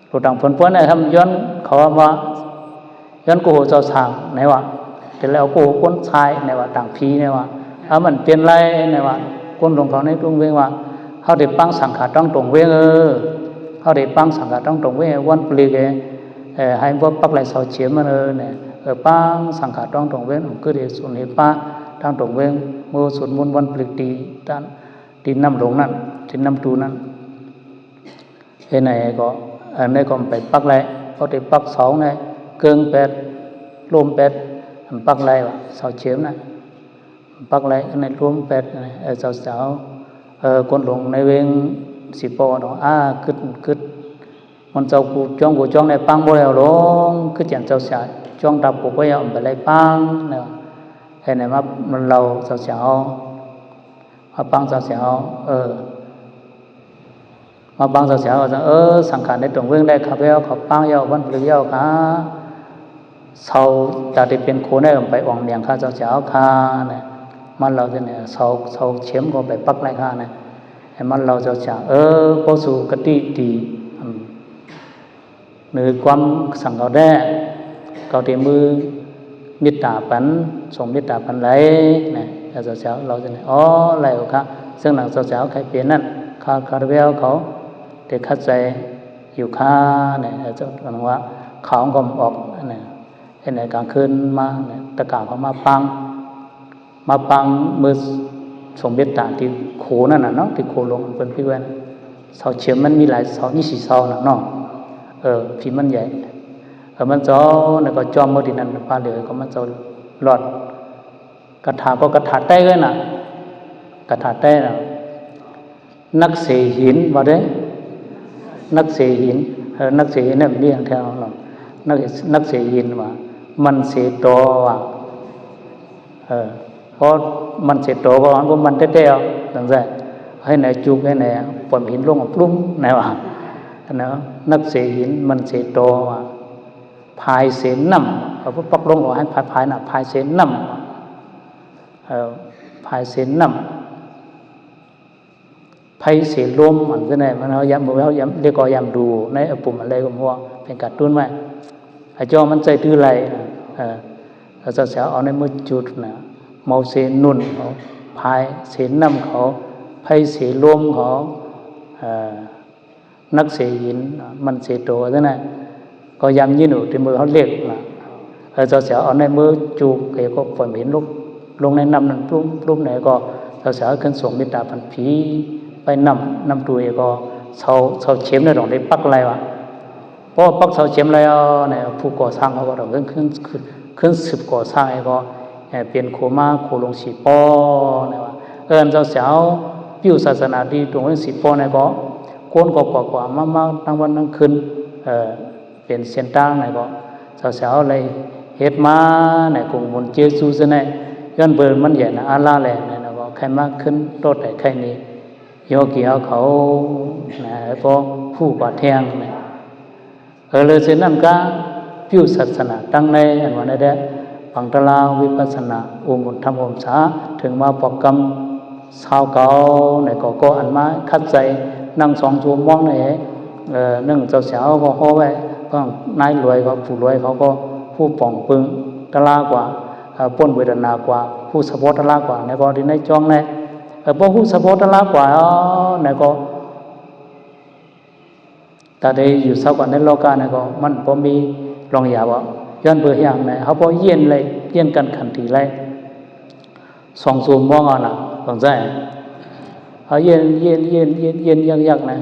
Speaker 1: ดูต่างเพิ่นป้อยในทำย้อนเขาว่าย้อนโกหกเจ้าสางไหนว่าแต่แล้วโกหกคนชายไหนว่าต่างผีไหนว่ามันเปลี่ยนไรไหนว่าคนหลงเขาในตวงเวงว่า เขาได้ปังสังขารต้องตรงเวงเขาได้ปังสังขารต้องตรงเวงวันปลีกให้พวกปักไหลเสาเฉียมมันเนี่ยปังสังขารต้องตรงเวงคือเดี๋ยวส่วนนี้ป้าต้องตรงเวงมือส่วนมุนวันปลีกตีน้ำหลงนั่นตีน้ำตูนั่นไอ้ไหนก็ในก็ไปปักไหลเขาได้ปักเสาเนี่ยเกิงเป็ดลมเป็ดปักไหลเสาเฉียมน่ะปักไหลในลมเป็ดเสาคนหลงในเวงสิปอเนาะคึดมันเจ้ากูจ้องในปังบ่แล้วหลงคือจังเจ้าเสียจ้องดับกูก็ยังไปไล่ปังเนาะไอ้ไหนมามันเราเสียมาปังเสียมาปังเสียสังขารในตรงเวงได้ขับแล้วขับปังยาววันหรือยาวค่ะเสาตาที่เป็นโคได้ไปอ่องเมียงค่ะเสียค่ะเนี่ยมันเราจะเนี่ยเสาเฉียมก็ไปปักไรค่ะเนี่ยไอ้มันเราจะพอสู่กติดีหรือความสั่งเขาได้เขาที่มือมิตรปันส่งมิตรปันไหลเนี่ยเสาเราจะเนี่ยอะไรวะครับซึ่งหลังเสาใครเปลี่ยนนั่นคาร์เวลเขาเด็กคัดใจอยู่ค่าเนี่ยเจ้าหลวงว่าเขาก็ออกเนี่ยไอ้ไหนกลางคืนมาเนี่ยตะการเขามาปังมือส่งเบ็ดตาที่โขนั่นน่ะเนาะที่โขลงเป็นพี่แว่นเสาเฉียมมันมีหลายเสา24เสาน่ะเนาะพี่มันใหญ่มันเจ้าเนี่ยก็จอมมือที่นั่นพาเหลือก็มันเจ้าหลอดกระถาก็กระถาใต้เลยน่ะกระถาใต้น่ะนักเสหินว่าได้นักเสหินนักเสหินเนี่ยมีอย่างแถวเรานักเสหินว่ามันเสโตว่าเพราะมันเสร็จตัวก็มันเต้ๆตั้งแต่ให้ไหนจุกให้ไหนปล่อยหินลงปลุ้มไหนวะนะนักเสหินมันเสร็จตัวพายเสนน้ำเขาปักลงให้พายน่ะพายเสนน้ำพายเสนน้ำไพเสลมอันนั้นมันเอาย้ำเรียกก็ย้ำดูในปุ่มอะไรก็มัวเป็นการตุ้นไว้ไอ้จอมันใจตื้อไรเราจะเสียเอาในมือจุดนะเมาเสนุนเขาพายเสนน้ำเขาไพเสลมเขานักเสหินมันเสโตนั่นแหละก็ย้ำยืนอยู่ที่มือเขาเรียกนะเราจะเสียเอาในมือจุกเกี่ยวกับฝนหินลงในน้ำนั้นปลุ้มไหนก็เราเสียขึ้นส่งมิตรพันผีไปนำตัวก็เสาเฉียมในดอกได้ปักอะไรวะเพราะปักเสาเฉียมอะไรเนี่ยผู้ก่อสร้างเขาก็ต้องขึ้นสืบก่อสร้างไอ้ก็เปลี่ยนโคมาโคลงสีปอเนี่ยว่าเจ้าเสียวพิวศาสนาดีตรงนี้สีปอเนี่ยก็โกนก็กว่ามาทั้งวันทั้งคืนเปลี่ยนเส้นทางเนี่ยก็เจ้าเสียวอะไรเฮ็ดมาเนี่ยกงมนเจซูซะเนี่ยย้อนเบิร์มันใหญ่นะอาลาแหละเนี่ยก็ใครมาขึ้นโตแต่ใครนี้โยกีเอาเขาเพราะผู้บาดแทงเนี่ยเลยเส้นนั้นก็พิวศาสนาตั้งในอันวันนี้ปังตลาวิปัสสนาอุมุธรรมอมสาถึงมาปกกรรมชาวเก่าในก็อันมาคัดใจนั่ง2 ชั่วโมงเนี่ยนึ่งเจ้าเสียวก็เขาไว้ก็นายรวยก็ผู้รวยเขาก็ผู้ป่องปึงตลากว่าป้นเวทนากว่าผู้สะโพตลากว่าในก็ที่ในจ้องเนี่ยพวกผู้สะโพตลากว่าในก็แต่ได้อยู่สักวันในโลกาเนี่ยก็มันพอมีลองอย่าว่าย้อนเบื่ออย่างไหนเขาพอเยี่ยนกันขันทีไร2 ชั่วโมงน่ะสงสัยเขาเยี่ยนยักนะ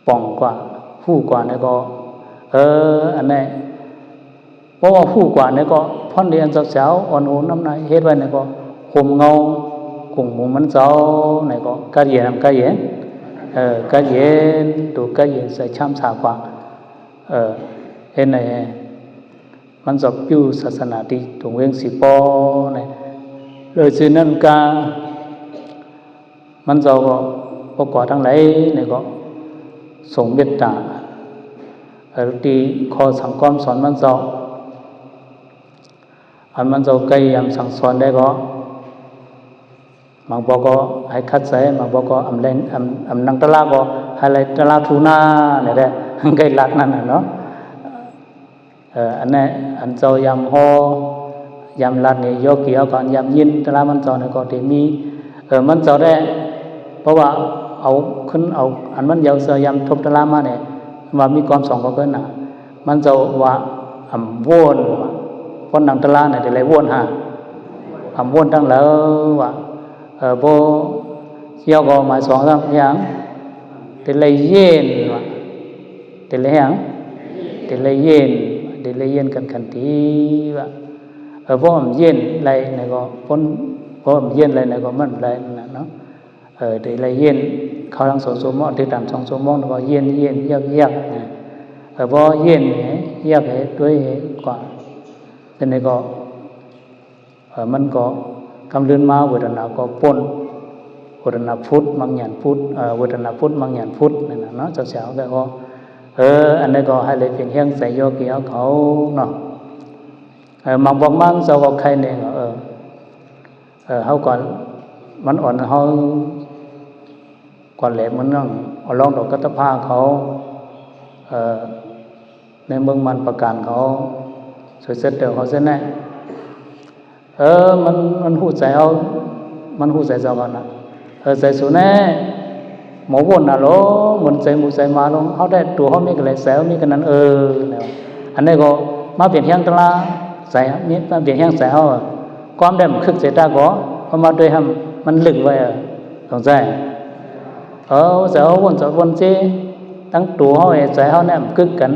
Speaker 1: ป่องกว่าผู้กว่าเนี่ยก็อันนี้เพราะว่าผู้กว่าเนี่ยก็พ่อนเรียนสาวอ่อนโหน้ำในเฮ็ดไว้เนี่ยก็ข่มเงากุ่งหมูมันเจ้าเนี่ยก็กะเย็นกะเย็นตัวกะเย็นใส่ช้ำสากว่าเห็นไหนมันจะพิวศาสนาที่ตรงเวงสีปอเนี่ยเลยสินั่นกามันจะก็ประกอบทั้งหลายเนี่ยก็ส่งเมตตาที่ขอสังคมสอนมันจะอันมันจะใกล้ยำสั่งสอนได้ก็บางบอกก็ให้คัดใส่บางบอกก็อำนังตะลาก็ให้ไรตะลาทูน่าเนี่ยได้ใกล้ลัดนั่นน่ะเนาะอันนี้อันเจ้ายำฮอยำลัดเนี่ยโยกีเอาก่อนยำยินตะลามันเจ้าเนี่ยก็ที่มี มันจะได้เพราะว่าเอาขึ้นเอาอันมันยาวเสียยำทบตะลามาเนี่ยว่ามีความสองก็เกินน่ะมันจะว่าวนพ้นนังตะลาเนี่ยจะเลยวนฮะวนตั้งแล้วว่าโบเชี่ยวก็หมายสองสามอย่างจะเลยเย็นว่าจะเลยอย่างจะเลยเย็นจะเลยเย็นกันขันทีว่าเพราะมันเย็นไรเนี่ยก็พ้นเพราะมันเย็นไรเนี่ยก็มันไรนะเนาะจะเลยเย็นเขาทั้งสมมติที่ตามสองสมมติก็เย็นยากนะเพราะเย็นเนี่ยยากเลยด้วยกว่าแต่เนี่ยก็มันก็กำเริบมาเวทนาก็ปนเวทนาพุทธมังหยันพุทธเวทนาพุทธมังหยันพุทธนั่นนะเนาะเจ้าๆก็อันนี้ก็ให้เลยเป็นเฮียงใส่โยกีเขาเนาะมังบอกมันเจ้าก็ใครเนี่ยเขาก่อนมันอ่อนเขาก่อนแหลมมันนั่งเอาลองดอกกัตภาเขาในเมืองมันประการเขาสวยเสร็จเดี๋ยวเขาเส้นแน่มันหูใจเอามันหูใจเจ้ากันนะใจสูแน่หมอวนน่ะหรอมันใจหมูใจมาลงเขาได้ตัวเขามีกันเลยแซวมีกันนั้นเนี่ยอันนี้ก็มาเปลี่ยนเฮียงตลาใส่มีมาเปลี่ยนเฮียงใส่เขาความได้มันคึกใจตาก็พอมาด้วยทำมันลึกไว้สงใจใส่เขาวนเจตั้งตัวเขาใส่เขาเนี่ยมันคึกกัน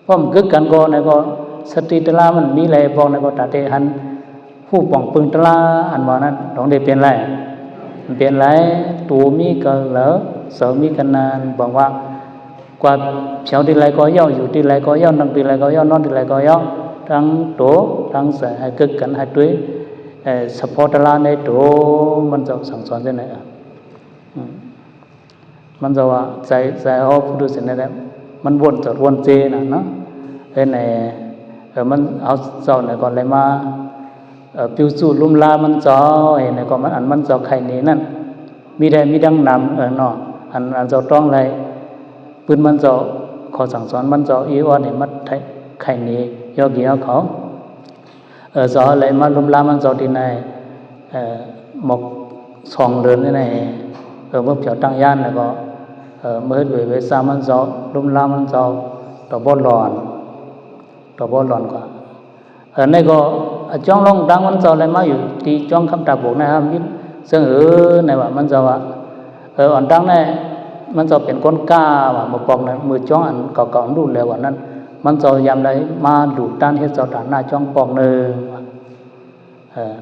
Speaker 1: เพราะมันคึกกันก็เนี่ยก็สติตลามันมีอะไรบอกเนี่ยก็ตัดเตหันผู้ป่องปึงตลาอันว่านั้นต้องได้เปลี่ยนไรเปลี่ยนไรตัวมีกันเหรอเสริมมีกันนานบอกว่ากว่าเช้าที่ไรก็ย่ออยู่ที่ไรก็ย่อนั่งที่ไรก็ย่อนอนที่ไรก็ย่อทั้งตัวทั้งใส่ให้คึกกันให้ด้วยสปอร์ตลาในตัวมันจะสั่งสอนได้ไหนมันจะว่าใจเขาพูดเสร็จแล้วมันวนเจนะเนาะในมันเอาเจ้าเนี่ยก่อนเลยมาปิวสูลุ่มลามันเจ้าเนี่ยก็มันเจ้าไข่นี้นั่นมีดังนำเนาะอันเจ้าต้องอะไรปืนมันเจ้าขอสั่งสอนมันเจ้าอีวอนเนี่ยมันไข่นี้ยอกี่เขาเจ้าอะไรมาลุ่มลามันเจ้าที่ไหนหมกสองเดือนนี่ไหนเมื่อเกี่ยวตั้งย่านแล้วก็เมื่อด้วยเวสามันเจ้าลุ่มลามันเจ้าตัวบอลหลอนกว่าในก็จ้องลงดังมันเจ้าอะไรมาอยู่ที่จ้องคำตาบวกนะครับมิซึ่งในว่ามันเจ้าว่าอ่อนดังเนี่ยมันเจ้าเป็นก้นก้าว่ามาปองเนี่ยมือจ้องอันเก่าๆดูแล้วว่านั้นมันเจ้ายามใดมาดูด้านเฮ็ดเจ้าฐานหน้าจ้องปองหนึ่ง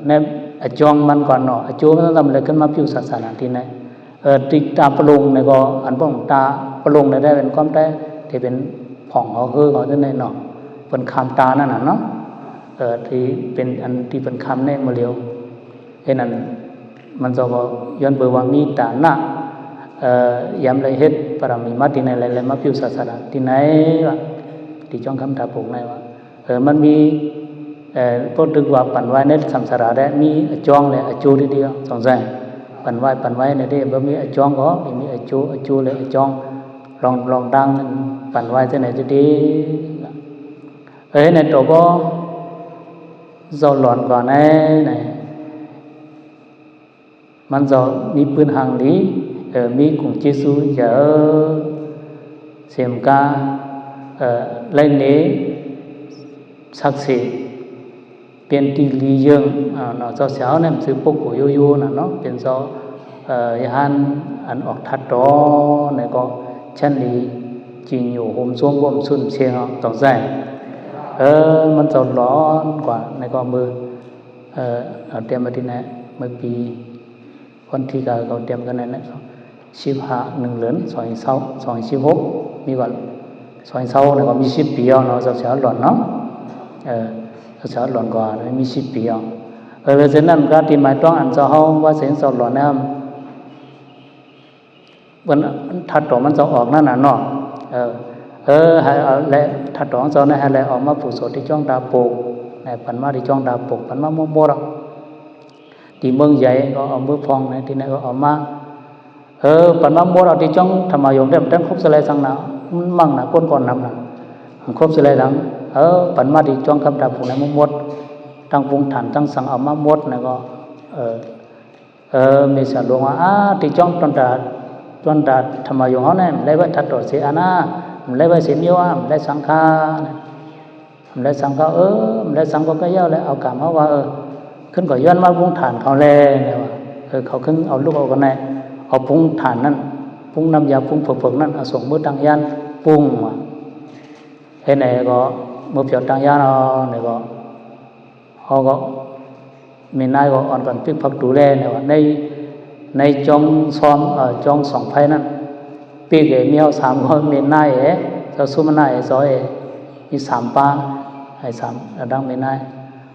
Speaker 1: ในจ้องมันก่อนเนาะจูมันทำอะไรขึ้นมาผิวศาสนาที่ไหนติตาปรุงเนี่ยก็อันพวกตาปรุงเนี่ยได้เป็นความได้ที่เป็นผ่องเขาเขาจะในเนาะเป็นคำตานั่นน่ะเนาะที่เป็นอันที่เป็นคำเนี่ยมาเร็วไอ้นั่นมันจะว่าย้อนเบอร์ว่ามีตาหน้ายามไรเฮ็ดปรามีมาที่ไหนอะไรมาผิวศาสนาที่ไหนวะที่จ้องคำตาปรุงไหนวะมันมีพูดถึงว่าปั่นไว้ในสัมสาระได้มีจ้องเลยจูทีเดียวสองใจปั่นไว้ในเรื่องบ่มีจ้องก็มีจูเลยจ้องลองดังปั่นไว้ที่ไหนจะดีในตัวก็เราหลอนก่อนnàyมันจะมีปืนhàng lýมีcùng chia su giờ xem ca lên nế sắc sĩเป็นที่ลีเยิงเนาะเจ้าเสียวเนี่ยมันซื้อพวกโกโยโย่น่ะเนาะเป็นเจ้าฮันอันออกทัดดอเนี่ยก็ชั้นนี้จริงอยู่ห่มซ้วมบ่มซุนเชียงต้องใจมันจะร้อนกว่าในก็มือเอาเตรียมมาที่ไหนเมื่อปีวันที่เขาเตรียมกันนั่นนะ15 เหรียญ216มีก่อน216เนี่ยก็มี10 ปีเนาะเจ้าเสียวหล่อนเนาะเจ้าหล่อนกว่ามี10 ปีเลยฉะนั้นก็ที่หมายต้องอันเจ้าเฮาว่าเสียงเจ้าหล่อนนะวันถัดต่อมันจะออกนั่นน่ะเนาะให้เอาและถัดต่อเจ้าเนี่ยให้แล้วออกมาผู้โสที่จ้องดาโปกในปันมาที่จ้องดาโปกปันมาโมดที่เมืองใหญ่ก็เอามือพองในที่ไหนก็เอามาปันมาโมดเอาที่จ้องธรรมายงได้มันครบสลายสังนะมันมั่งนะก้นก่อนนำนะมันครบสลายสังปันมาที่จ้องคำดาโปกในโมดตั้งวงฐานตั้งสังเอามาโมดเนี่ยก็ มีสารลงว่าที่จ้องตอนตาธรรมยงเขาเนี่ยเลยว่าทัดต่อเสียนะเลยว่าเสียมิวเลยสังฆาเลยสังฆาเลยสังฆก็เย้าเลยเอากลับมาว่าขึ้นก่อย้อนมาพุงฐานเขาเลยเนี่ยว่าเขาขึ้นเอาลูกเอากันไหนเอาพุงฐานนั่นพุงน้ำยาพุงเผือกนั่นเอาส่งมือตังยันพุงว่ะเฮ้ยเนี่ยก็มือเผือกตังยันเนี่ยก็เขาก็มีนายก็อ่อนก่อนพิกพักดูแลเนี่ยว่าในจงซ้อมจงสองไพ่นั่นปีกเมียวสามคนมีนายจะสู้มันนายซอยมีสามป้าให้สามดังมีนาย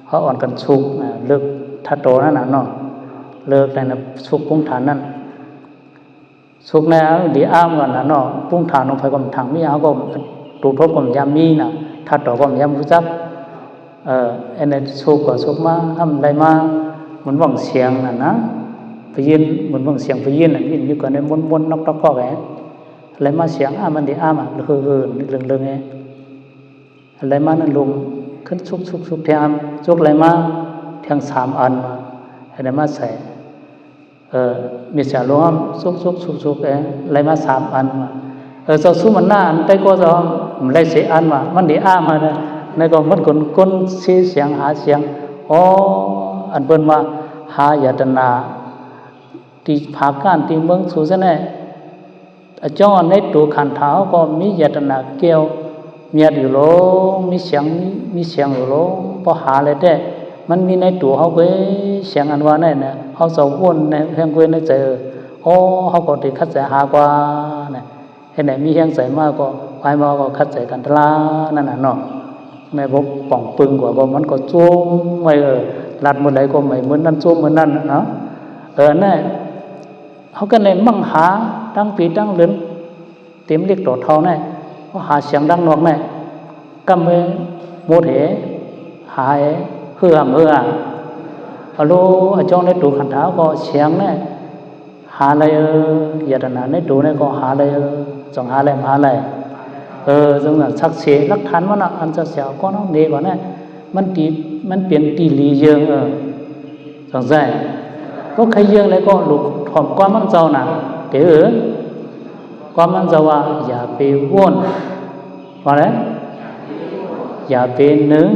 Speaker 1: เขาอ่อนกันชุกเลิกทัดโตนั่นน่ะเนาะเลิกในนะชุกพุงฐานนั่นชุกในดีอ้ามก่อนนะเนาะพุงฐานลงไปก็ถังมีเอาก็ตูทบก็ยามีน่ะทัดโตก็ยามรู้จักอันนั้นชุกก็ชุกมาทำอะไรมาเหมือนว่างเสียงน่ะนะไปยินเหมือนว่างเสียงไปยินน่ะยินอยู่ก่อนในมนๆนกๆก็แหวอะไรมาเสียงมันดีอ้ามเฮือๆเรื่องๆไงอะไรมานั่นลงขึ้นชุกแทงชุกอะไรมาแทงสามอันอะไรมาใส่มีเสียลงชุกอะไรมาสามอันจะสู้มันหน้าอันแต่ก็จะมันได้เสียอันมันดีอ้ามาเนี่ยในก็มันคนเสียงหาเสียงอันเป็นว่าหายตนาที่ภาคการที่เมืองสุเสน่จ้องในตัวขันเท้าก็มียตนาเกี่ยวมีอยู่โลมีเสียงอยู่โลพอหาเลยได้มันมีในตัวเขาไปเสียงอันว่าเนี่ยเขาจะวนในเพียงเว้นในใจเขาก็ติดคัดใจหากว่าเนี่ยเห็นไหนมีเพียงใจมากก็ไปมาก็คัดใจกันทลานั่นน่ะเนาะแม่บอกป่องปึงกว่าก็มันก็โจมไม่ลัดมือไหนก็ไม่เหมือนนั้นโจมเหมือนนั้นเนาะเนี่ยเขาก็เลยมั่งหาตั้งปีตั้งเลือนเต็มเรียกต่อเท่าเนี่ยเขาหาเสียงดังนอกเนี่ยก็ไม่โมดเหหายเฮือเอาลูจ้องในตัวขันเท้าก็เสียงเนี่ยหาอะไรยาดนาในตัวเนี่ยก็หาอะไรจงหาอะไรมาอะไรจงสักเสียรักฐานมันอันจะเสียก็น้องเด็กก่อนเนี่ยมันเปลี่ยนตีลีเยอะจงใจก็ใครเยอะเลยก็ลูกถอมความมันเจ้าน่ะเก๋ความมันเจ้าว่าอย่าไปว่นว่าอะไรอย่าเป็นหนึ่ง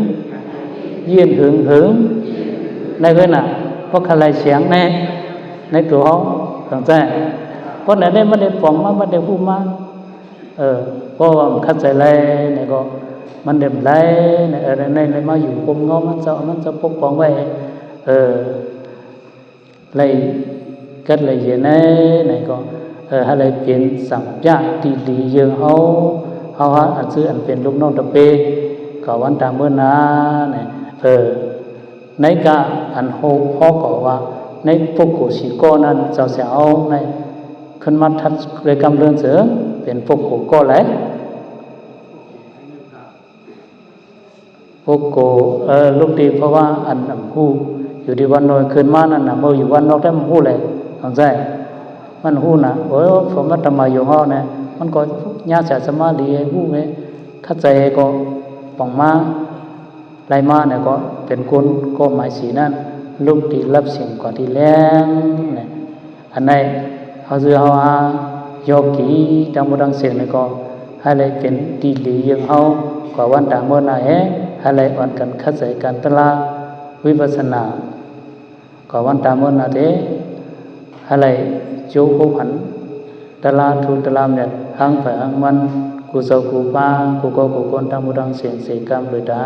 Speaker 1: ยืนหึงในเพื่อนน่ะเพราะอะไรเสียงในตัวเขาสนใจเพราะไหนได้ไม่ได้ฟ้องมาไม่ได้พูดมาเพราะว่ามันคัดใจเลยเนี่ยก็มันเด็มเลยในมาอยู่กลมงอมันจะปกป้องไว้เลยก็เลยอย่างนี้ก็อะไรเป็นสัมยาตีดีเยอะเขาอันซื้ออันเป็นลูกน้องตะเปก็วันตามเมื่อนาเนี่ยในกะอันโฮพ่อก็ว่าในพวกกูสีก้อนั้นเจ้าเสียเอาในขึ้นมาทัดเลยกำเรื่องเสือเป็นพวกกูก้อแหละพวกกูลูกดีเพราะว่าอันหูอยู่ที่วันนอยขึ้นมานั่นน่ะเมื่ออยู่วันนอกได้มันหูเลยสนใจมันหูน่ะผมว่าทำไมอยู่ห้อเนี่ยมันก็ญาติสมาดีหูไงเข้าใจก็ป่องมาไรมาเนี่ยก็เป็นคนก็หมายสีนั่นลูกที่รับสิ่งกว่าที่แรงเนี่ยอันไหนเขาจะเอาโยกีดังบุดังเสียงเนี่ยก็อะไรเป็นดีหลียังเอากว่าวันต่างเมื่อไหร่อะไรอ่อนกันเข้าใจกันตลาวิปัสสนากว่าวันต่างเมื่อไหร่อะไรโจโกหันตลาทุตลาเนี่ยหังไปหังมันกูเจ้ากูป้ากูก็กูคนทำบุดังเสียงเสียงกรรมเลยได้